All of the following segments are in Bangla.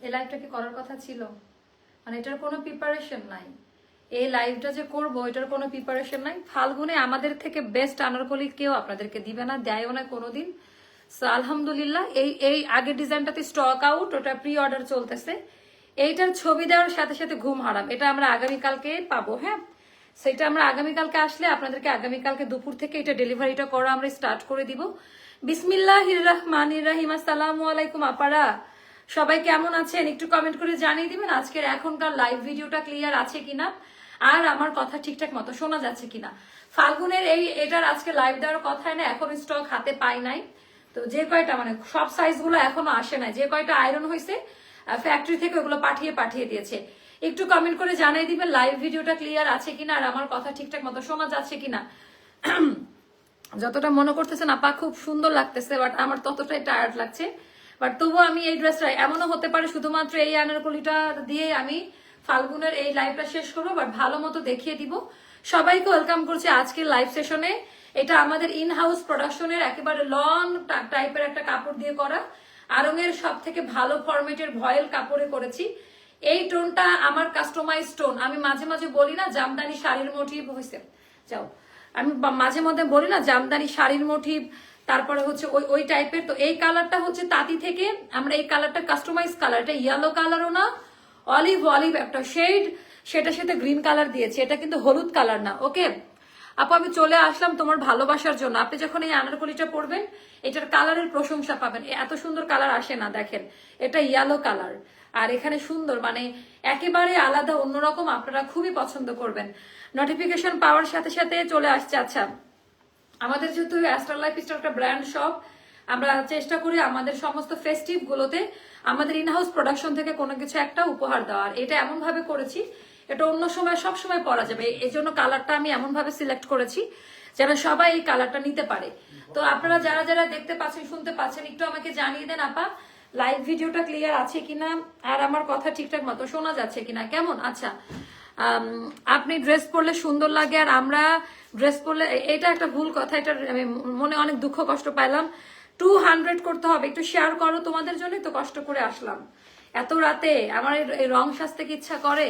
এই লাইভটা কি করার কথা ছিল? মানে এটার কোনো প্রিপারেশন নাই। এই লাইভটা যে করবো এটার কোনো প্রিপারেশন নাই। ফাল্গুনে আমাদের থেকে বেস্ট আনারকলি কেউ আপনাদেরকে দিবে না, দেয়ও না কোনোদিন। সো আলহামদুলিল্লাহ এই আগের ডিজাইনটাতে স্টক আউট, ওটা প্রি অর্ডার চলতেছে। এইটার ছবি দেওয়ার সাথে সাথে ঘুম হারাম, এটা আমরা আগামীকালকে পাবো। হ্যাঁ, সেটা আমরা আগামীকালকে আসলে আপনাদেরকে আগামীকালকে দুপুর থেকে এটা ডেলিভারিটা করা আমরা স্টার্ট করে দিব। বিসমিল্লাহির রহমানির রহিম। আসসালামু আলাইকুম আপারা, সবাই কেমন আছেন? একটু কমেন্ট করে জানিয়ে দিবেন আজকের এখনকার লাইভ ভিডিওটা ক্লিয়ার আছে কিনা, আর আমার কথা ঠিকঠাক মতো শোনা যাচ্ছে কিনা। ফাল্গুনের এটার আজকে লাইভ দেওয়ার কথাই না, এখন স্টক হাতে পাই নাই। তো যে কয়টা মানে সব সাইজ গুলো এখনো আসে নাই, যে কয়টা আয়রন হয়েছে ফ্যাক্টরি থেকে ওগুলো পাঠিয়ে দিয়েছে। একটু কমেন্ট করে জানিয়ে দিবেন লাইভ ভিডিওটা ক্লিয়ার আছে কিনা, আর আমার কথা ঠিকঠাক মতো শোনা যাচ্ছে কিনা। যতটা মনে করতেছেন আপা খুব সুন্দর লাগতেছে, বাট আমার ততটাই টায়ার্ড লাগছে। বাট তবুও আমি এই ড্রেসটা, এমনও হতে পারে শুধুমাত্র এই আনারকলিটা দিয়ে আমি ফাল্গুনের এই লাইভটা শেষ করবো, বাট ভালো মতো দেখিয়ে দিব। সবাইকে ওয়েলকাম করছি আজকের লাইভ সেশনে। এটা আমাদের ইন হাউস প্রোডাকশনের একেবারে লং টাইপের একটা কাপড় দিয়ে করা, আরঙের সব থেকে ভালো ফরম্যাটের ভয়েল কাপড়ে করেছি। এই টোনটা আমার কাস্টমাইজ টোন। আমি মাঝে মাঝে বলি না জামদানি শাড়ির মোটিভ হয়েছে, যাও আমি মাঝে মধ্যে বলি না জামদানি শাড়ির মোটিভ, তারপরে হচ্ছে ওই টাইপের। তো এই কালারটা হচ্ছে তাঁতি থেকে আমরা এই কালারটা কাস্টমাইজ কালার, এটা ইয়েলো কালারও না, অলিভ একটা শেড, সেটার সাথে গ্রিন কালার দিয়েছে। এটা কিন্তু হলুদ কালার না। ওকে আপু, আমি চলে আসলাম তোমার ভালোবাসার জন্য। আপনি যখন এই আনারকলিটা পরবেন এটার কালারের প্রশংসা পাবেন। এত সুন্দর কালার আসে না, দেখেন এটা ইয়েলো কালার, আর এখানে সুন্দর মানে একেবারে আলাদা অন্যরকম, আপনারা খুবই পছন্দ করবেন। নোটিফিকেশন পাওয়ার সাথে সাথে চলে আসছে। আচ্ছা, আমাদের যেহেতু অ্যাস্ট্রাল লাইফ স্টাইল একটা ব্র্যান্ড শপ, আমরা চেষ্টা করি আমাদের সমস্ত ফেস্টিভ গুলোতে আমাদের ইনহাউস প্রোডাকশন থেকে কোনো কিছু একটা উপহার দেওয়ার। এটা এমন ভাবে করেছি এটা অন্য সময় সব সময় পরা যাবে, এই জন্য কালারটা আমি এমন ভাবে সিলেক্ট করেছি যেন সবাই এই কালারটা নিতে পারে। তো আপনারা যারা যারা দেখতে পাচ্ছেন শুনতে পাচ্ছেন একটু আমাকে জানিয়ে দেন আপা লাইভ ভিডিওটা ক্লিয়ার আছে কিনা, আর আমার কথা ঠিকঠাক মতো শোনা যাচ্ছে কিনা, কেমন? আচ্ছা, আপনি ড্রেস পরলে সুন্দর লাগে, আর আমরা ড্রেস পরলে, এটা একটা ভুল কথা, এটা আমি মনে অনেক দুঃখ কষ্ট পাইলাম। 200 করতে হবে, একটু শেয়ার করো, তোমাদের জন্য তো কষ্ট করে আসলাম এত রাতে। আমার এই রং সাজতে কি ইচ্ছা করে?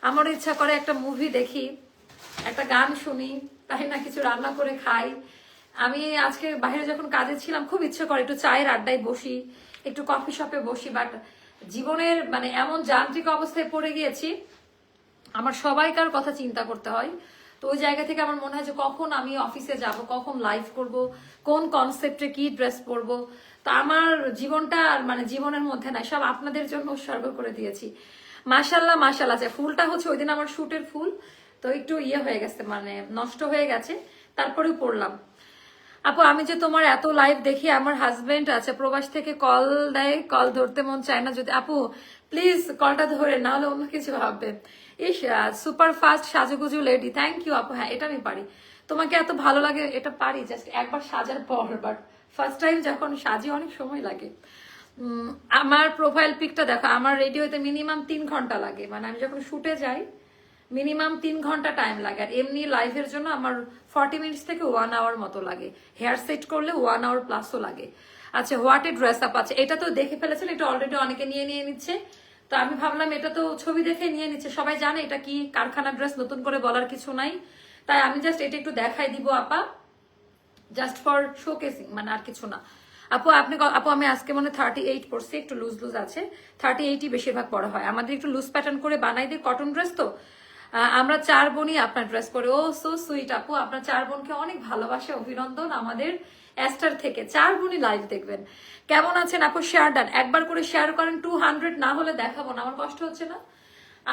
আমার ইচ্ছা করে একটা মুভি দেখি, একটা গান শুনি, তাই না কিছু রান্না করে খাই। আমি আজকে বাইরে যখন কাজে ছিলাম খুব ইচ্ছে করে একটু চায়ের আড্ডায় বসি, একটু কফি শপে বসি, বাট জীবনের মানে এমন যান্ত্রিক অবস্থায় পড়ে গিয়েছি, আমার সবাইকার কথা চিন্তা করতে হয়। তো ওই জায়গা থেকে আমার মনে হয় যে কখন আমি অফিসে যাব, কখন লাইভ করব, কোন কনসেপ্টে কি ড্রেস পরবো। তো আমার জীবনটা আর মানে জীবনের মধ্যে নাই, সব আপনাদের জন্য উৎসর্গ করে দিয়েছি। মাশাল্লাহ মাশাল্লাহ। ফুলটা হচ্ছে ওই দিন আমার শুটের ফুল, তো একটু হয়ে গেছে, মানে নষ্ট হয়ে গেছে, তারপরেও পড়লাম। আপু, আমি যে তোমার এত লাইভ দেখি, আমার হাজবেন্ড আছে প্রবাস থেকে কল দেয়, কল ধরতে মন চায় না। যদি আপু প্লিজ কলটা ধরে, না হলে অন্য কিছু ভাববে। ইস, সুপার ফাস্ট সাজুগুজু লেডি, থ্যাংক ইউ আপু। হ্যাঁ, এটা আমি পারি, তোমাকে এত ভালো লাগে এটা পারি জাস্ট একবার সাজার পর, বাট ফার্স্ট টাইম যখন সাজি অনেক সময় লাগে। আমার প্রোফাইল পিকটা দেখো, আমার রেডি হইতে মিনিমাম 3 ঘন্টা লাগে, মানে আমি যখন শুটে যাই মিনিমাম 3 ঘন্টা টাইম লাগে, আর এমনি লাইভের জন্য আমার 40 মিনিটস থেকে 1 আওয়ার মতো লাগে। হেয়ার সেট করলে 1 আওয়ার প্লাসও লাগে। আচ্ছা, হোয়াট এ ড্রেস আপ আছে, এটা তো দেখে ফেলেছেন, এটা অলরেডি অনেকে নিয়ে নিচ্ছে। তো আমি ভাবলাম এটা তো ছবি দেখে নিয়ে নিচ্ছে, সবাই জানে এটা কি কারখানা ড্রেস, নতুন করে বলার কিছু নাই। তাই আমি জাস্ট এটা একটু দেখাই দিব আপা, জাস্ট ফর শোকেসিং, মানে আর কিছু না। আপু আমি আজকে মনে 38 পরছি, একটু লুজ লুজ আছে। 38ই বেশিরভাগ পরা হয় আমাদের, একটু লুজ প্যাটার্ন করে বানাই দিই, কটন ড্রেস তো। আমরা 4 বোনই আপনার ড্রেস পরে। ও সো সুইট আপু, আপনার 4 বোনকে অনেক ভালোবাসে, অভিনন্দন আমাদের অ্যাস্টার থেকে। 4 বোনই লাইভ দেখবেন। কেমন আছেন আপু? শেয়ার ডান, একবার করে শেয়ার করেন। 200 না হলে দেখাবো না, আমার কষ্ট হচ্ছে না,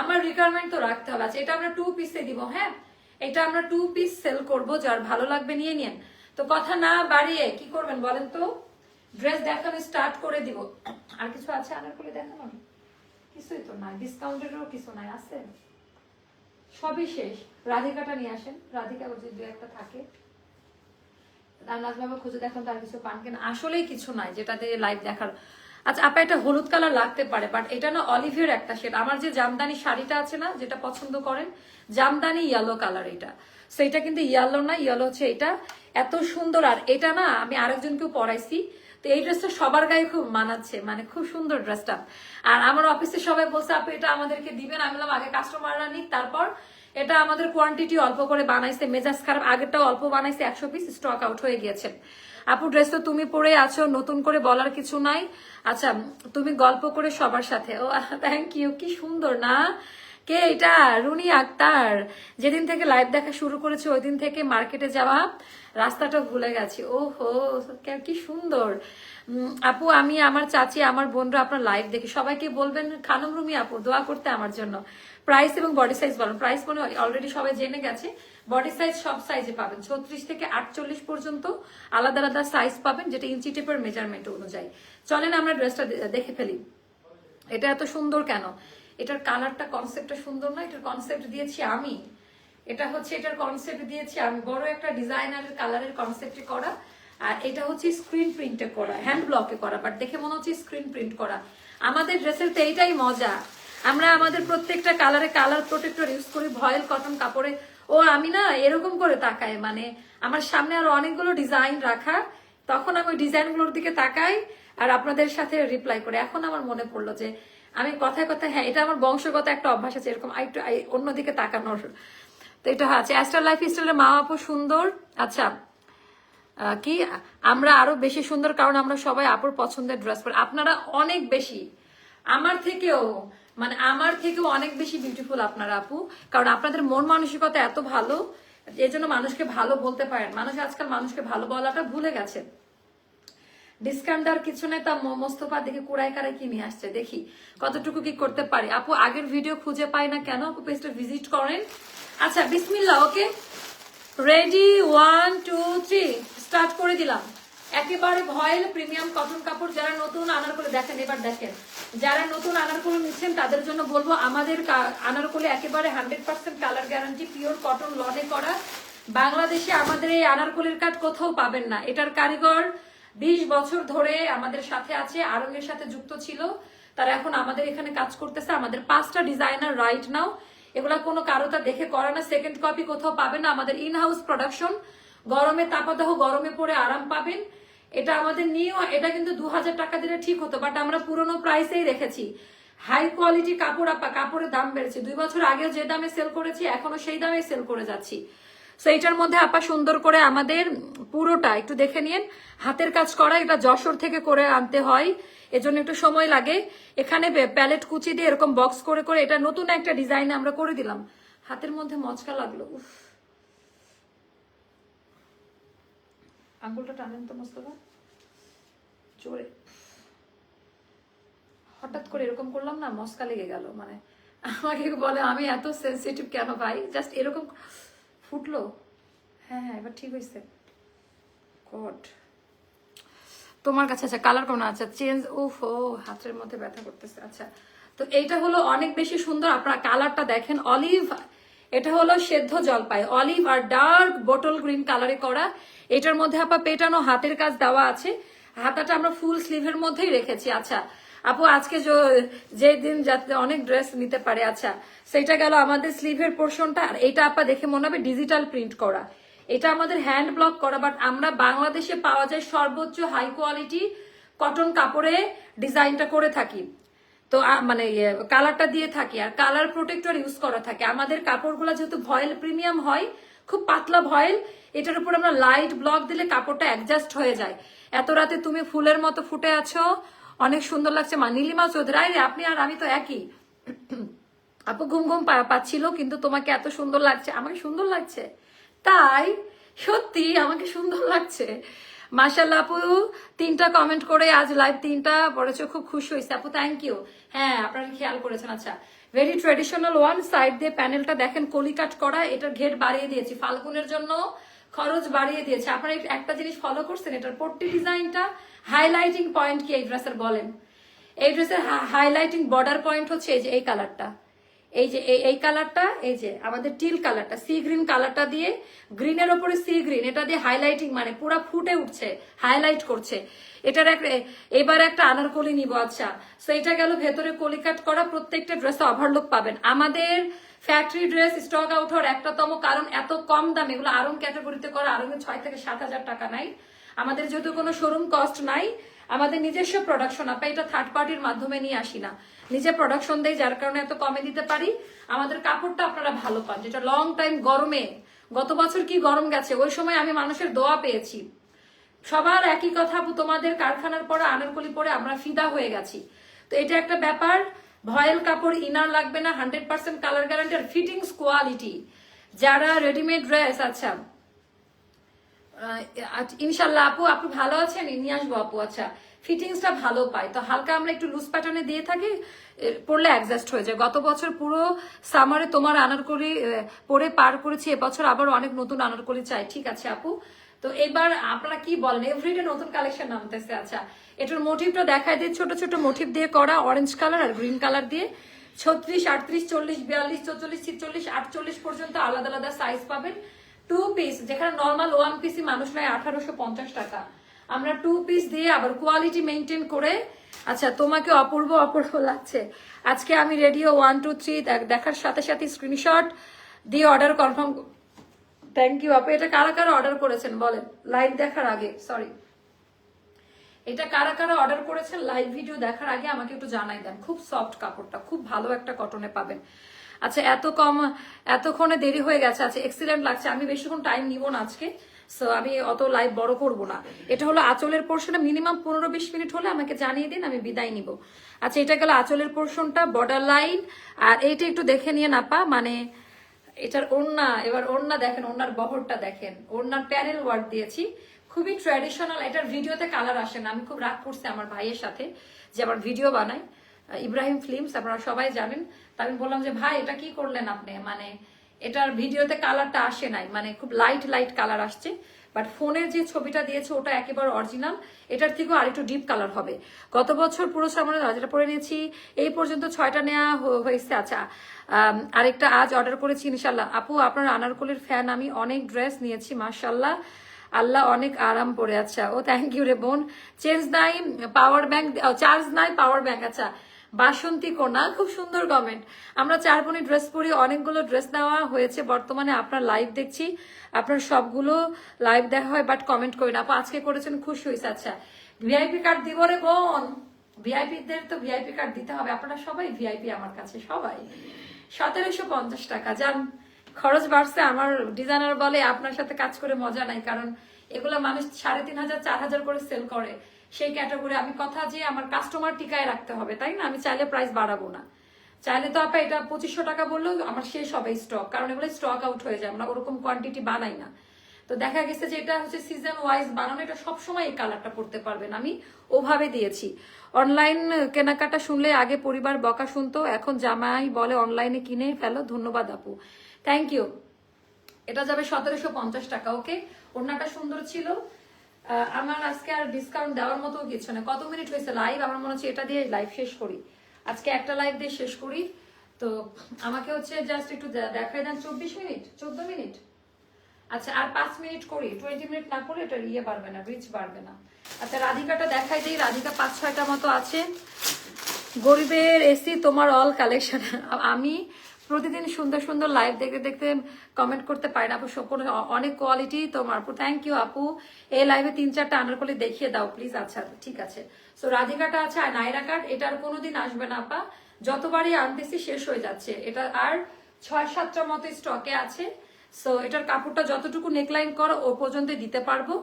আমার রিকোয়ারমেন্ট তো রাখতে হবে। আচ্ছা, এটা আমরা 2 পিসে দিব। হ্যাঁ, এটা আমরা 2 পিস সেল করবো, যার ভালো লাগবে নিয়ে নিন। তো কথা না বাড়িয়ে কি করবেন বলেন তো, ড্রেস দেখানো স্টার্ট করে দিব। আর কিছু আছে আনারকলি দেখানো? কিছুই তো নাই, ডিসকাউন্টেরও কিছু নাই, আছে সবই শেষ। রাধিকাটা নিয়ে আসেন, রাধিকা যদি 2-1টা থাকে। নাজমাবা খুঁজে দেখুন তার কিছু পান কিনা, আসলেই কিছু নাই যেটাতে লাইভ দেখার। আচ্ছা আপা, এটা হলুদ কালার লাগতে পারে, বাট এটা না অলিভের একটা শেড। আমার যে জামদানি শাড়িটা আছে না, যেটা পছন্দ করেন জামদানি ইয়েলো কালার, এটা সেটা কিন্তু ইয়েলো না, ইয়েলো হচ্ছে এটা। এত সুন্দর, আর এটা না আমি আরেকজনকেও পরাইছি, তো এই ড্রেসটা সবার গায়ে খুব মানাচ্ছে, মানে খুব সুন্দর ড্রেসটা। আর আমার অফিসে সবাই বলছে আপু এটা আমাদেরকে দিবেন, আমি বললাম আগে কাস্টমাররা নিক, তারপর এটা আমাদের কোয়ান্টিটি অল্প করে বানাইছে, মেজাজ খারাপ, আগেরটাও অল্প বানাইছে, 100 পিস স্টক আউট হয়ে গিয়েছে। আপু ড্রেস তো তুমি পরে আছো, নতুন করে বলার কিছু নাই। আচ্ছা তুমি গল্প করে সবার সাথে, ও থ্যাংক ইউ, কি সুন্দর না? কে এটা? রুনি আক্তার। যেদিন থেকে লাইভ দেখা শুরু করেছে ওই দিন থেকে মার্কেটে যাওয়া রাস্তাটা ভুলে গেছি। ও হো, কি সুন্দর। আপু আমি, আমার চাচি, আমার বোনরা আপনার লাইভ দেখি, সবাইকে বলবেন খানম রুমি আপু দোয়া করতে আমার জন্য। প্রাইস এবং বডি সাইজ বলেন। প্রাইস মনে অলরেডি সবাই জেনে গেছে। বডি সাইজ সব সাইজে পাবেন, 36 থেকে 48 পর্যন্ত আলাদা আলাদা সাইজ পাবেন, যেটা ইঞ্চি টেপের মেজারমেন্ট অনুযায়ী। চলেন আমরা ড্রেসটা দেখে ফেলি। এটা এত সুন্দর কেন? এটার কালারটা, কনসেপ্টটা সুন্দর না? এটার কনসেপ্ট দিয়েছি আমি, এটা হচ্ছে এটার কনসেপ্ট দিয়েছি আমি, বড় একটা ডিজাইনারের কালারের কনসেপ্টে করা। আর এটা হচ্ছে স্ক্রিন প্রিন্টে করা, হ্যান্ড ব্লকে করা, বাট দেখে মনে হচ্ছে স্ক্রিন প্রিন্ট করা। আমাদের ড্রেসের তো এইটাই মজা, আমরা আমাদের প্রত্যেকটা কালারে কালার প্রোটেক্টর ইউজ করি, ভয়েল কটন কাপড়ে। ও আমি না এরকম করে তাকাই, মানে আমার সামনে আরো অনেকগুলো ডিজাইন রাখা, তখন আমি ওই ডিজাইনগুলোর দিকে তাকাই আর আপনাদের সাথে রিপ্লাই করে। এখন আমার মনে পড়লো যে আমি কথায় কথায়, হ্যাঁ এটা আমার বংশগত একটা অভ্যাস আছে, এরকম একটু অন্যদিকে তাকানোর। তো এটা আছে অ্যাস্টার লাইফ স্টাইলের মা আপু সুন্দর। আচ্ছা কি আমরা আরো বেশি সুন্দর, কারণ আমরা সবাই আপুর পছন্দের ড্রেস পরি। আপনারা অনেক বেশি, আমার থেকেও, মানে আমার থেকেও অনেক বেশি বিউটিফুল আপনারা আপু, কারণ আপনাদের মন মানসিকতা এত ভালো, এই জন্য মানুষকে ভালো বলতে পারেন। মানুষ আজকাল মানুষকে ভালো বলাটা ভুলে গেছে। ডিসকাউন্ট দেওয়ার কিছু নেই, তা মোস্তফা দেখে কুড়াই কারাই কি নিয়ে আসছে, দেখি কতটুকু কি করতে পারি। আপু আগের ভিডিও খুঁজে পাই না কেন? আপু পেজটা ভিজিট করেন। আচ্ছা বিসমিল্লাহ, ওকে রেডি, 1 2 3 স্টার্ট করে দিলাম। একেবারে ভয়েল প্রিমিয়াম কটন কাপড়। যারা নতুন আনারকলি দেখেন, এবার দেখেন, যারা নতুন আনারকলি নিচ্ছেন তাদের জন্য বলবো আমাদের আনারকলি একেবারে 100% কালার গ্যারান্টি, পিওর কটন লনে করা। বাংলাদেশে আমাদের এই আনারকলির কাজ কোথাও পাবেন না। এটার কারিগর 20 বছর ধরে আমাদের সাথে আছে, আরঙের সাথে যুক্ত ছিল, তারা এখন আমাদের এখানে কাজ করতেছে। আমাদের 5টা ডিজাইনার রাইট নাও, এগুলা কোনো কারোটা দেখে করা না, সেকেন্ড কপি কোথাও পাবেন না। আমাদের ইন হাউস প্রোডাকশন, গরমে তাপাদাহ, গরমে পরে আরাম পাবেন। এটা আমাদের নিয়েও, এটা কিন্তু 2000 টাকা দিলে ঠিক হতো, বাট আমরা পুরোনো প্রাইসেই রেখেছি। হাই কোয়ালিটি কাপড়, আপা কাপড়ের দাম বেড়েছে, 2 বছর আগেও যে দামে সেল করেছি এখনো সেই দামে সেল করে যাচ্ছি। সো এটার মধ্যে আপা সুন্দর করে আমাদের পুরোটা একটু দেখে নিন, হাতের কাজ করা, এটা যশোর থেকে করে আনতে হয়, এজন্য একটু সময় লাগে। এখানে প্যালেট কুচি দিয়ে এরকম বক্স করে করে এটা নতুন একটা ডিজাইন আমরা করে দিলাম। হাতের মধ্যে মচকা লাগলো, উফ, আঙ্গুলটা টানেন তো মোস্তফা জোরে, হঠাৎ করে এরকম করলাম না, মচকা লেগে গেল। মানে আমাকে বলে আমি এত সেন্সিটিভ কেন ভাই, জাস্ট এরকম ফুটলো। হ্যাঁ হ্যাঁ এবার ঠিক হয়েছে। গড তোমার কাছে আচ্ছা কালার কোন? আচ্ছা চেঞ্জ, উফ ও হাতের মধ্যে ব্যথা করতেছে। আচ্ছা তো এইটা হলো অনেক বেশি সুন্দর, আপনারা কালারটা দেখেন, অলিভ, এটা হলো সেদ্ধ জলপাই, অলিভ আর ডার্ক বোটল গ্রিন কালারে করা। এটার মধ্যে আপা পেটানো হাতের কাজ দেওয়া আছে, হাতাটা আমরা ফুল স্লিভের মধ্যেই রেখেছি। আচ্ছা আপু আজকে যে দিন যাতে অনেক ড্রেস নিতে পারে। আচ্ছা সেটা গেল আমাদের স্লিভের পোর্শনটা। আর এটা আপা দেখে মনে হবে ডিজিটাল প্রিন্ট করা, এটা আমাদের হ্যান্ড ব্লক করা, বাট আমরা বাংলাদেশে পাওয়া যায় সর্বোচ্চ হাই কোয়ালিটি কটন কাপড়ে ডিজাইনটা করে থাকি। তো মানে কালারটা দিয়ে থাকি, আর কালার প্রোটেক্টর ইউজ করা থাকে। আমাদের কাপড়গুলো যেহেতু ভয়েল প্রিমিয়াম হয়, খুব পাতলা ভয়েল, এটার উপর আমরা লাইট ব্লক দিলে কাপড়টা অ্যাডজাস্ট হয়ে যায়। এত রাতে তুমি ফুলের মতো ফুটে আছো, অনেক সুন্দর লাগছে। মা নীলিমা চৌধুরী, রে আপনি আর আমি তো একই। আপু ঘুম ঘুম পাচ্ছিল, কিন্তু তোমাকে এত সুন্দর লাগছে। আমাকে সুন্দর লাগছে তাই, সত্যি আমাকে সুন্দর লাগছে। মাশাআল্লাহ আপু 3টা কমেন্ট করে আজ লাইভ 3টা পড়েছো, খুব খুশি হয়েছে আপু, থ্যাংক ইউ। হ্যাঁ আপনারা খেয়াল করেছেন। আচ্ছা ভেরি ট্রেডিশনাল ওয়ান, সাইড দিয়ে প্যানেলটা দেখেন কলি কাট করা, এটার ঘের বাড়িয়ে দিয়েছি, ফাল্গুনের জন্য খরচ বাড়িয়ে দিয়েছে। আপনারা একটা জিনিস ফলো করছেন, এটার পট্টি ডিজাইনটা হাইলাইটিং পয়েন্ট কি এই ড্রেসের বলেন? এই ড্রেসের হাইলাইটিং বর্ডার পয়েন্ট হচ্ছে এই যে এই কালারটা, এই যে এই কালারটা, এই যে আমাদের টিল কালারটা, সি গ্রিন কালারটা দিয়ে, গ্রিনের ওপরে সি গ্রিন, এটা দিয়ে হাইলাইটিং, মানে পুরো ফুটে উঠছে, হাইলাইট করছে। এটার এবার একটা আনারকলি নিব। আচ্ছা সো এটা গেল ভেতরে কলিকাট করা, প্রত্যেকটা ড্রেসে ওভারলুক পাবেন। আমাদের ফ্যাক্টরি ড্রেস স্টক আউট হওয়ার একটাতম কারণ এত কম দাম, এগুলো আরং ক্যাটাগরিতে করা, আরঙে 6 থেকে 7 হাজার টাকা নাই। আমাদের যেহেতু কোনো শোরুম কস্ট নাই, আমাদের নিজস্ব প্রোডাকশন, আপা এটা থার্ড পার্টির মাধ্যমে নিয়ে আসি না, নিজে প্রোডাকশন দেই, যার কারণে এত কমে দিতে পারি। আমাদের কাপড়টা আপনারা ভালো পান, যেটা লং টাইম গরমে, গত বছর কি গরম গেছে, ওই সময় আমি মানুষের দোয়া পেয়েছি। সবার একই কথা, তোমাদের কারখানার পরে আনারকলি পরে আমরা ফিদা হয়ে গেছি। তো এটা একটা ব্যাপার। ভয়েল কাপড়, ইনার লাগবে না, 100% কালার গ্যারান্টি আর ফিটিংস কোয়ালিটি। যারা রেডিমেড ড্রেস, আচ্ছা ইনশাল্লাহ আপু, আপু ভালো আছেন, নিয়ে আসবো আপু। আচ্ছা, ফিটিংসটা ভালো পাই তো, হালকা আমরা একটু লুজ প্যাটার্নে দিয়ে থাকি, পরলে অ্যাডজাস্ট হয়ে যায়। গত বছর পুরো সামারে তোমার আনারকলি পরে পার করেছি, এবছর আবার অনেক নতুন আনারকলি চাই। ঠিক আছে আপু, তো এবার আপনারা কি বলেন, এভরিডে নতুন কালেকশন নামতেছে। আচ্ছা, এটার মোটিভটা দেখাই দিয়ে, ছোট ছোট মোটিভ দিয়ে করা, অরেঞ্জ কালার আর গ্রিন কালার দিয়ে। 36, 38, 40, 42, 44, 46, 48 পর্যন্ত আলাদা আলাদা সাইজ পাবেন। 2 পিস, যেখানে নর্মাল 1 পিসই মানুষ নেয় 1850 টাকা, আমরা 2 পিস দিয়ে আবার কোয়ালিটি মেনটেন করে। আচ্ছা, তোমাকে অপূর্ব অপূর্ব লাগছে আজকে। আমি রেডিও 1, 2, 3 দেখার সাথে সাথে স্ক্রিনশট দিয়ে অর্ডার কনফার্ম। থ্যাংক ইউ আপু। এটা কারা কারা অর্ডার করেছেন বলেন লাইভ দেখার আগে, সরি, এটা কারা কারা অর্ডার করেছেন লাইভ ভিডিও দেখার আগে আমাকে একটু জানাই দেন। খুব সফট কাপড়টা, খুব ভালো একটা কটনে পাবেন। আচ্ছা, এতক্ষণে দেরি হয়ে গেছে। আচ্ছা, এক্সিলেন্ট লাগছে। আমি বেশিক্ষণ টাইম নিব না আজকে, সো আমি অত লাইভ বড় করব না। এটা হলো আঁচলের পোর্শনে, মিনিমাম 15-20 মিনিট হলে আমাকে জানিয়ে দিন, আমি বিদায় নিব। আচ্ছা, এটা গেল আঁচলের পোর্শনটা, বর্ডার লাইন। আর এইটা একটু দেখে নিয়ে নাপা, মানে এটার ওড়না, এবার ওড়না দেখেন, ওড়নার বহরটা দেখেন, ওড়নার প্যানেল ওয়ার্ক দিয়েছি, খুবই ট্র্যাডিশনাল। এটার ভিডিওতে কালার আসে না, আমি খুব রাগ করছি আমার ভাইয়ের সাথে যে আমার ভিডিও বানাই, ইব্রাহিম ফিল্মস, আপনারা সবাই জানেন। তা আমি বললাম যে ভাই এটা কি করলেন আপনি, মানে এটার ভিডিওতে কালারটা আসে নাই, মানে খুব লাইট লাইট কালার আসছে, বাট ফোনের যে ছবিটা দিয়েছে ওটা একেবারে অরিজিনাল, এটার থেকেও আরেকটু ডিপ কালার হবে। গত বছর পুরো সামনে যেটা পরে নিয়েছি, এই পর্যন্ত 6টা নেওয়া হয়েছে। আচ্ছা, আরেকটা আজ অর্ডার করেছি ইনশাল্লাহ। আপু, আপনার আনারকলির ফ্যান আমি, অনেক ড্রেস নিয়েছি মাশাল্লাহ, আল্লাহ অনেক আরাম পড়ে। আচ্ছা, ও থ্যাংক ইউ রে বোন। চেঞ্জ নাই পাওয়ার ব্যাংক, চার্জ নাই পাওয়ার ব্যাংক। আচ্ছা, বাসন্তী কোনা, খুব সুন্দর কমেন্ট। আমরা 4 বোনই ড্রেস পরি, অনেকগুলো ড্রেস নেওয়া হয়েছে বর্তমানে, আপনার লাইভ দেখছি, আপনার সবগুলো লাইভ দেখা হয়, বাট কমেন্ট করি না। আপু আজকে করেছেন, খুশি হয়েছে। আচ্ছা, ভিআইপি কার্ড দিব রে বোন, ভিআইপিদের তো ভিআইপি কার্ড দিতে হবে, আপনারা সবাই ভিআইপি আমার কাছে, সবাই। 1750 টাকা, যান খরচ বাড়ছে। আমার ডিজাইনার বলে আপনার সাথে কাজ করে মজা নাই, কারণ এগুলো মানুষ 3500, 4000 করে সেল করে, সেই ক্যাটাগরি। আমি কথা যে আমার কাস্টমার টিকায় রাখতে হবে, তাই না? আমি চাইলে প্রাইস বাড়াবো না, চাইলে তো আপা এটা 2500 টাকা বললেও আমার শেষ হবে স্টক, কারণ এগুলো স্টক আউট হয়ে যায়, আমরা ওরকম কোয়ান্টিটি বানাই না। তো দেখা গেছে যে এটা হচ্ছে সিজন ওয়াইজ বানানো, এটা সবসময় এই কালারটা পড়তে পারবেন, আমি ওভাবে দিয়েছি। অনলাইন কেনাকাটা শুনলে আগে পরিবার বকা শুনতো, এখন জামাই বলে অনলাইনে কিনে ফেলো। ধন্যবাদ আপু, থ্যাংক ইউ। এটা যাবে 1750 টাকা। ওকে, ওড়নাটা সুন্দর ছিল। আমার আজকে আর ডিসকাউন্ট দেওয়ার মতো কিছু না। কত মিনিট হয়েছে লাইভ? আমার মনে হচ্ছে এটা দিয়ে লাইভ শেষ করি, আজকে একটা লাইভ দিয়ে শেষ করি। তো আমাকে হচ্ছে জাস্ট একটু দেখাই দেন, 24 মিনিট, 14 মিনিট। আচ্ছা, আর 5 মিনিট করি, 20 মিনিট না করলে এটা ইয়ে বাড়বে না, রিচ বাড়বে না। আচ্ছা, রাধিকাটা দেখাই দিই, রাধিকা 5-6টা মতো আছে। গরিবের এসি তোমার অল কালেকশন। আমি প্রতিদিন সুন্দর সুন্দর লাইভ দেখতে দেখতে কমেন্ট করতে পারি না আপু, অনেক কোয়ালিটি তোমার। থ্যাংক ইউ আপু। এই লাইভে 3-4টা আনারকলি দেখিয়ে দাও প্লিজ। আচ্ছা ঠিক আছে। সো রাধিকাটা আছে, আর নাইরা কাট এটা আর কোনোদিন আসবে না আপা, যতবারই আনতেছি শেষ হয়ে যাচ্ছে। এটা আর 6-7টা মতো স্টকে আছে। সো এটার কাপড়টা যতটুকু নেকলাইন করো ও পর্যন্ত দিতে পারবো।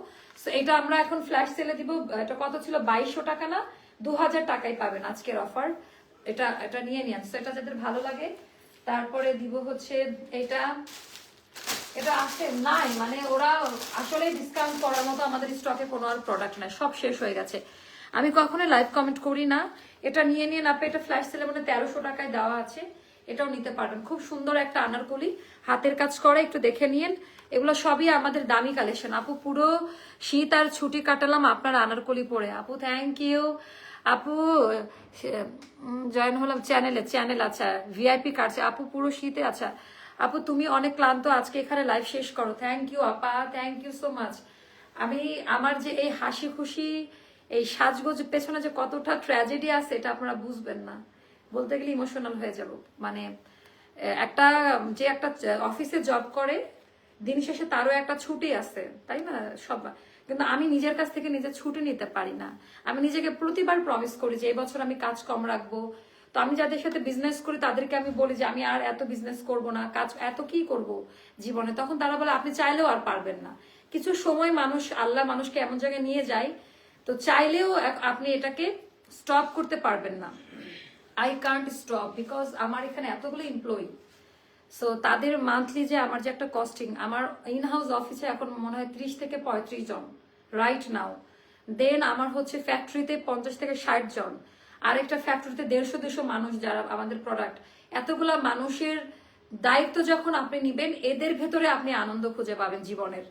সো এটা আমরা এখন ফ্ল্যাশ সেলে দিব। এটা কত ছিল? 2200 টাকা না, 2000 টাকায় পাবেন আজকের অফার। এটা এটা নিয়ে নিন। সো এটা যাদের ভালো লাগে। তারপরে দিব হচ্ছে এটা, এটা আসে নাই, মানে ওরা আসলে ডিসকাউন্ট করার মতো আমাদের স্টকে কোনো আর প্রোডাক্ট নাই, সব শেষ হয়ে গেছে। আমি কখনো লাইভ কমেন্ট করি না। এটা নিয়ে নিন আপনি, এটা ফ্ল্যাশ সেলে মানে 1300 টাকায় দেওয়া আছে, এটাও নিতে পারবেন। খুব সুন্দর একটা আনারকলি, হাতের কাজ করে, একটু দেখে নিন। এগুলো সবই আমাদের দামি কালেকশন আপু। পুরো শীত আর ছুটি কাটালাম আপনার আনারকলি পরে আপু। থ্যাংক ইউ আপু। জয়েন হলাম চ্যানেল। আচ্ছা, ভিআইপি কাটছে আপু পুরো শীতে। আচ্ছা আপু, তুমি অনেক ক্লান্ত, আজকে এখানে লাইভ শেষ করো। থ্যাংক ইউ আপা, থ্যাংক ইউ সো মাচ। আমি আমার যে এই হাসি খুশি, এই সাজগোজের পেছনে যে কতটা ট্র্যাজেডি আছে এটা আপনারা বুঝবেন না, বলতে গেলে ইমোশনাল হয়ে যাব। মানে একটা যে একটা অফিসে জব করে, দিন শেষে তারও একটা ছুটি আছে, তাই না? সব কিন্তু আমি নিজের কাছ থেকে নিজে ছুটে নিতে পারি না। আমি নিজেকে প্রতিবার প্রমিস করি যে এই বছর আমি কাজ কম রাখবো। তো আমি যাদের সাথে বিজনেস করি তাদেরকে আমি বলি যে আমি আর এত বিজনেস করব না, কাজ এত কি করব জীবনে। তখন তারা বলে আপনি চাইলেও আর পারবেন না। কিছু সময় আল্লাহ মানুষকে এমন জায়গায় নিয়ে যায়, তো চাইলেও আপনি এটাকে স্টপ করতে পারবেন না। আই কান্ট স্টপ বিকজ আমার এখানে এতগুলো এমপ্লয়ি। সো তাদের মান্থলি যে আমার যে একটা কস্টিং, আমার ইন হাউস অফিসে এখন মনে হয় 30 থেকে 35 জন রাইট নাও। দেন আমার হচ্ছে ফ্যাক্টরিতে 50 থেকে 60 জন, আরেকটা ফ্যাক্টরিতে 150-200 মানুষ যারা আমাদের প্রোডাক্ট। এতগুলা মানুষের দায়িত্ব যখন আপনি নিবেন, এদের ভেতরে আপনি আনন্দ খুঁজে পাবেন জীবনের।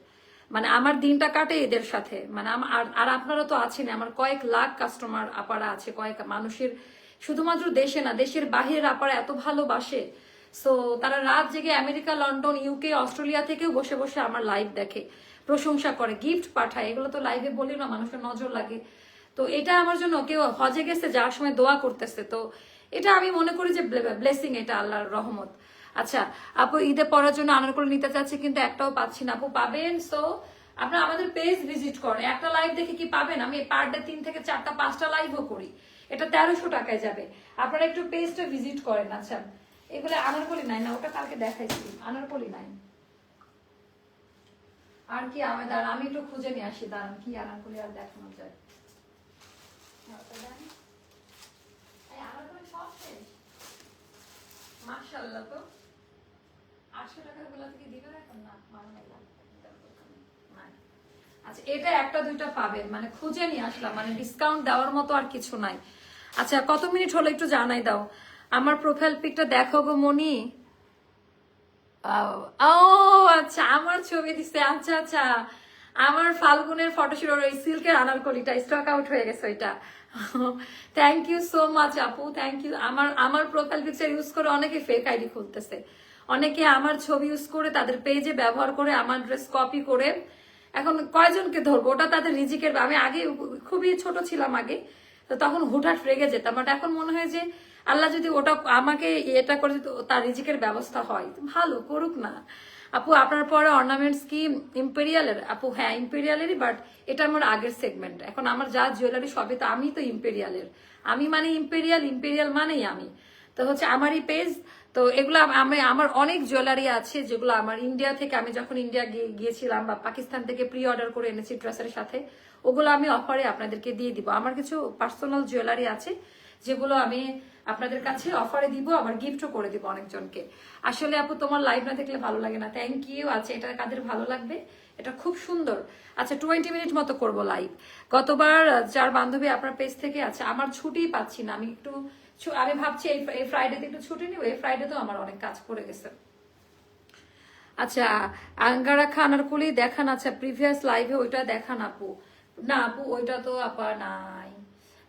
মানে আমার দিনটা কাটে এদের সাথে। মানে আর আপনারা তো আছেন, আমার কয়েক লাখ কাস্টমার আপারা আছে, কয়েক মানুষের, শুধুমাত্র দেশে না দেশের বাহিরের আপারা এত ভালোবাসে। সো তারা রাত জেগে আমেরিকা, লন্ডন, ইউকে, অস্ট্রেলিয়া থেকেও বসে বসে আমার লাইভ দেখে, প্রশংসা করে, গিফট পাঠায়। এগুলো তো লাইভে বলি না, মানুষের নজর লাগে। তো এটা আমার জন্য, কেউ হজে গেছে যাওয়ার সময় দোয়া করতেছে, তো এটা আমি মনে করি যে ব্লেসিং, এটা আল্লাহর রহমত। আচ্ছা আপু, ঈদে পড়ার জন্য আনারকলি নিতে চাচ্ছি কিন্তু একটাও পাচ্ছি না। আপু পাবেন, সো আপনারা আমাদের পেজ ভিজিট করেন। একটা লাইভ দেখে কি পাবেন? আমি পার ডে 3 থেকে 4টা 5টা লাইভও করি, এটা 1300 টাকায় যাবে। আপনারা একটু পেজটা ভিজিট করেন। আচ্ছা এগুলো আনারকলি নাই না, ওটা কালকে দেখাইছি, আনারকলি নাই। আর কি দাঁড়ান, আমি একটু খুঁজে নিয়ে আসি, দাঁড়ান কি আনারকলি আর দেখানো যায়। মাশাআল্লাহ, তো 800 টাকার গুলা থেকে দিবেন এখন না? আচ্ছা এটা একটা দুইটা পাবেন, মানে খুঁজে নিয়ে আসলাম, মানে ডিসকাউন্ট দেওয়ার মতো আর কিছু নাই। আচ্ছা কত মিনিট হলো একটু জানাই দাও। আমার প্রোফাইল পিকটা দেখো গো মনি। ও আচ্ছা, আমার ছবি দিচ্ছে। আচ্ছা আচ্ছা, আমার ফাল্গুনের ফটোশুট, ওই সিল্কের আনারকলিটা স্টক আউট হয়ে গেছে ওইটা। থ্যাংক ইউ সো মাচ আপু, থ্যাংক ইউ। আমার প্রোফাইল পিকচার ইউজ করে অনেকে ফেক আইডি খুলতেছে, অনেকে আমার ছবি ইউজ করে তাদের পেজে ব্যবহার করে আমার ড্রেস কপি করে। এখন কয়জনকে ধরবো, ওটা তাদের রিজিকের। আমি আগে খুবই ছোট ছিলাম আগে, তো তখন হুটহাট রেগে যেতাম, বাট এখন মনে হয় যে আল্লাহ যদি ওটা আমাকে এটা করে যদি তার রিজিকের ব্যবস্থা হয়, ভালো করুক না। আপু আপনার পরে অর্নামেন্টস কি ইম্পেরিয়ালের? আপু হ্যাঁ ইম্পেরিয়ালেরই, বাট এটা আমার আগের সেগমেন্ট। এখন আমার যা জুয়েলারি সবই তো, আমি তো ইম্পেরিয়ালের, আমি মানে ইম্পেরিয়াল, ইম্পেরিয়াল মানেই আমি। তো হচ্ছে আমারই পেজ। তো এগুলো আমার অনেক জুয়েলারি আছে যেগুলো আমার ইন্ডিয়া থেকে, আমি যখন ইন্ডিয়া গিয়েছিলাম বা পাকিস্তান থেকে প্রি অর্ডার করে এনেছি ড্রেসের সাথে, ওগুলো আমি অফারে আপনাদেরকে দিয়ে দিব। আমার কিছু পার্সোনাল জুয়েলারি আছে যেগুলো আমি আপনাদের কাছে অফারে দিব, আবার গিফটও করে দিব অনেকজনকে। আসলে আপু তোমার লাইভ না দেখলে ভালো লাগে না। Thank you. আচ্ছা এটা কাদের ভালো লাগবে, এটা খুব সুন্দর। আচ্ছা 20 মিনিট মতো করব লাইভ। গতবার 4 বান্ধবী আপনার পেজ থেকে আছে, আমার ছুটি পাচ্ছি না, আমি ভাবছি এই ফ্রাইডেতে একটু ছুটি নিব। এই ফ্রাইডে তো আমার অনেক কাজ পড়ে গেছে। আচ্ছা আঙ্গারা খানারকুলি দেখান। আচ্ছা প্রিভিয়াস লাইভে ওইটা দেখান আপু। না আপু ওইটা তো আপা নাই।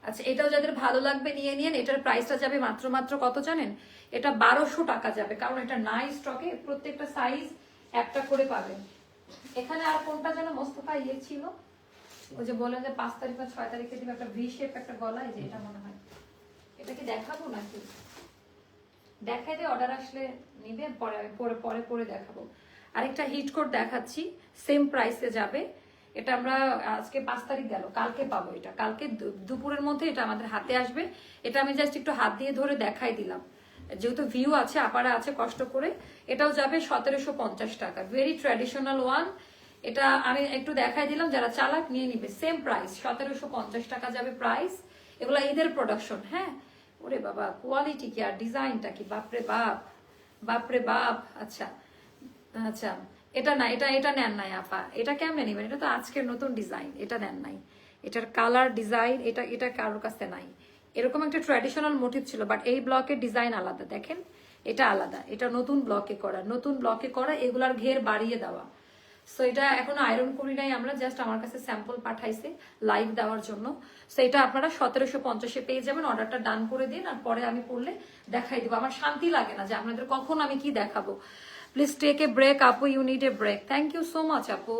আচ্ছা এটাও যাদের ভালো লাগবে নিয়ে নিন। এটার প্রাইসটা যাবে মাত্র কত জানেন? এটা 1200 টাকা যাবে, কারণ এটা নাই স্টকে। প্রত্যেকটা সাইজ একটা করে পাবেন। এখানে আর কোনটা যেন মোস্তফা ছিল, ওই যে বলেন যে 5 তারিখ বা 6 তারিখে দিবে একটা ভি শেপ একটা গলা, এই যে এটা মনে হয়। এটা কি দেখাবো নাকি? দেখাই দিয়ে অর্ডার আসলে নিবে, পরে আমি পরে দেখাবো। আরেকটা হিট কোট দেখাচ্ছি, সেম প্রাইসে যাবে। এটা আমরা আজকে 5 তারিখ গেল, কালকে পাবো। এটা কালকে দুপুরের মধ্যে এটা আমাদের হাতে আসবে। এটা আমি জাস্ট একটু হাত দিয়ে ধরে দেখাই দিলাম, যেহেতু ভিউ আছে, আপারা আছে কষ্ট করে। এটাও যাবে 1750 টাকা, ভেরি ট্র্যাডিশনাল ওয়ান। এটা আমি একটু দেখাই দিলাম, যারা চালাক নিয়ে নিবে। সেম প্রাইস 1750 টাকা যাবে প্রাইস। এগুলা ঈদের প্রোডাকশন। হ্যাঁ ওরে বাবা, কোয়ালিটি কি আর ডিজাইনটা কি, বাপরে বাপ, বাপরে বাপ। আচ্ছা আচ্ছা এটা না, এটা নেন নাই আপা। এটা কেমনে নিবেন? এটা তো আজকের নতুন ডিজাইন, এটা নেন নাই। এটার কালার ডিজাইন এটা কারোর কাছে নাই। এরকম একটা ট্র্যাডিশনাল মোটিভ ছিল, বাট এই ব্লকের ডিজাইন আলাদা, দেখেন এটা আলাদা। এটা নতুন ব্লকে করা, এগুলার ঘের বাড়িয়ে দেওয়া। সো এটা এখনো আয়রন করি নাই আমরা, জাস্ট আমার কাছে স্যাম্পল পাঠাইছে লাইভ দেওয়ার জন্য। সো এটা আপনারা 1750-এ পেয়ে যাবেন। অর্ডারটা ডান করে দিন, আর পরে আমি পড়লে দেখাই দিব। আমার শান্তি লাগে না যে আপনাদের কখন আমি কি দেখাবো। প্লিজ টেক এ ব্রেক আপু, you need a break. Thank you so much আপু।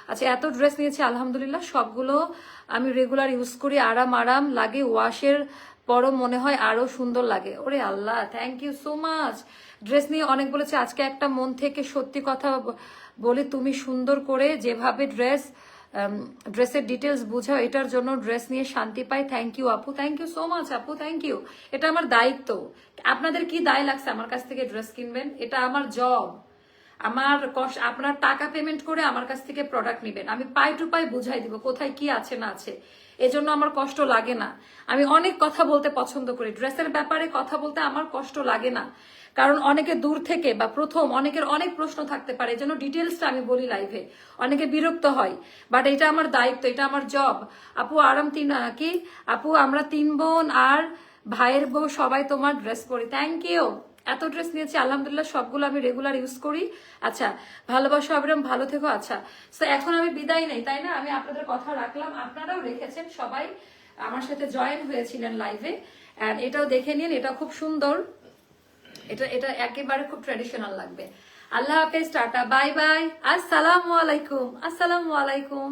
আচ্ছা এত ড্রেস নিয়েছি আলহামদুলিল্লাহ, সবগুলো আমি রেগুলার ইউজ করি, আরাম লাগে। ওয়াশের পরও মনে হয় আরো সুন্দর লাগে। ওরে আল্লাহ, thank you so much. Dress নিয়ে অনেক বলেছে, আজকে একটা মন থেকে সত্যি কথা বলে, তুমি সুন্দর করে যেভাবে ড্রেস ড্রেসের ডিটেলস বুঝাও, এটার জন্য ড্রেস নিয়ে শান্তি পাই। থ্যাংক ইউ আপু, থ্যাংক ইউ সো মাচ আপু, থ্যাংক ইউ। এটা আমার দায়িত্ব। আপনাদের কি দায় লাগছে আমার কাছ থেকে ড্রেস কিনবেন? এটা আমার জব। আমার আপনার টাকা পেমেন্ট করে আমার কাছ থেকে প্রোডাক্ট নেবেন, আমি পাই টু পাই বুঝাই দিব কোথায় কি আছে না আছে। এজন্য আমার কষ্ট লাগে না। আমি অনেক কথা বলতে পছন্দ করি, ড্রেসের ব্যাপারে কথা বলতে আমার কষ্ট লাগে না, কারণ অনেকে দূর থেকে বা প্রথম অনেকের অনেক প্রশ্ন থাকতে পারে, এজন্য ডিটেলসটা আমি বলি লাইভে। অনেকে বিরক্ত হয়, বাট এটা আমার দায়িত্ব, এটা আমার জব। আপু আরাম কি আপু, আমরা 3 বোন আর ভাইয়ের বউ সবাই তোমার ড্রেস পরি। Thank you. এত ড্রেস নিয়েছি আলহামদুলিল্লাহ, সবগুলো আমি রেগুলার ইউজ করি। আচ্ছা, ভালোবাসো আবরাম, ভালো থেকো। আচ্ছা, তো এখন আমি বিদায় নেই, তাই না? আমি আপনাদের কথা রাখলাম, আপনারাও রেখেছেন, সবাই আমার সাথে জয়েন হয়েছিলেন লাইভে। এন্ড এটাও দেখে নিন, এটা খুব সুন্দর, এটা এটা একেবারে খুব ট্রেডিশনাল লাগবে। আল্লাহ হাফেজ, টাটা, বাই বাই, আসসালামু আলাইকুম, আসসালামু আলাইকুম।